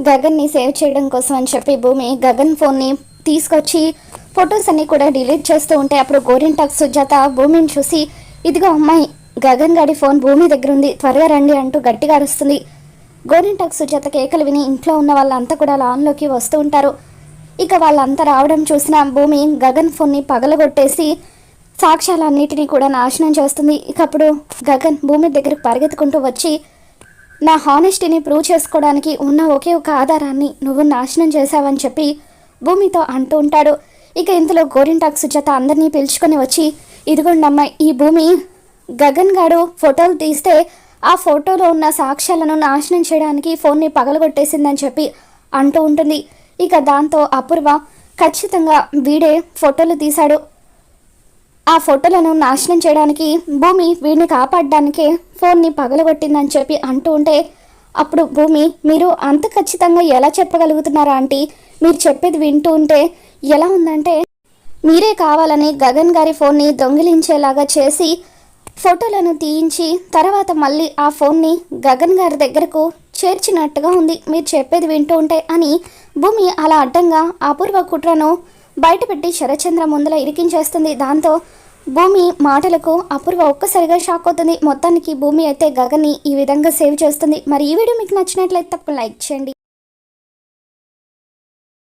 గగన్ని save చేయడం కోసం అని చెప్పి భూమి గగన్ ఫోన్ని తీసుకొచ్చి ఫొటోస్ అన్నీ కూడా డిలీట్ చేస్తూ ఉంటే అప్పుడు గోరింటాక్ సుజాత భూమిని చూసి, ఇదిగో అమ్మాయి, గగన్ గారి ఫోన్ భూమి దగ్గర ఉంది, త్వరగా రండి అంటూ గట్టిగా అరుస్తుంది. గోరింటాక్ సుజాత కేకలు విని ఇంట్లో ఉన్న వాళ్ళంతా కూడా లాన్లోకి వస్తూ ఉంటారు. ఇక వాళ్ళంతా రావడం చూసిన భూమి గగన్ ఫోన్ని పగలగొట్టేసి సాక్ష్యాలన్నిటినీ కూడా నాశనం చేస్తుంది. ఇక అప్పుడు గగన్ భూమి దగ్గరకు పరిగెత్తుకుంటూ వచ్చి, నా హానెస్టీని ప్రూవ్ చేసుకోవడానికి ఉన్న ఒకే ఒక ఆధారాన్ని నువ్వు నాశనం చేశావని చెప్పి భూమితో అంటూ ఉంటాడు. ఇక ఇంతలో గోరింటాక్ సుజాత అందరినీ పిలుచుకొని వచ్చి, ఇదిగోండి అమ్మాయి, ఈ భూమి గగన్ గారు ఫోటోలు తీస్తే ఆ ఫోటోలో ఉన్న సాక్ష్యాలను నాశనం చేయడానికి ఫోన్ని పగలగొట్టేసిందని చెప్పి అంటూ ఉంటుంది. ఇక దాంతో అపూర్వ, ఖచ్చితంగా వీడే ఫోటోలు తీశాడు, ఆ ఫోటోలను నాశనం చేయడానికి భూమి వీడిని కాపాడడానికే ఫోన్ని పగలగొట్టిందని చెప్పి అంటూ ఉంటే అప్పుడు భూమి, మీరు అంత ఖచ్చితంగా ఎలా చెప్పగలుగుతున్నారా ఆంటీ? మీరు చెప్పేది వింటూ ఉంటే ఎలా ఉందంటే, మీరే కావాలని గగన్ గారి ఫోన్ని దొంగిలించేలాగా చేసి ఫోటోలను తీయించి తర్వాత మళ్ళీ ఆ ఫోన్ని గగన్ గారి దగ్గరకు చేర్చినట్టుగా ఉంది మీరు చెప్పేది వింటూ ఉంటే అని భూమి అలా అడ్డంగా అపూర్వ కుట్రను బయటపెట్టి శరచంద్ర ముందల ఇరికించేస్తుంది. దాంతో భూమి మాటలకు అపూర్వ ఒక్కసారిగా షాక్ అవుతుంది. మొత్తానికి భూమి అయితే గగన్ని ఈ విధంగా సేవ్ చేస్తుంది. మరి ఈ వీడియో మీకు నచ్చినట్లయితే తప్పకుండా లైక్ చేయండి.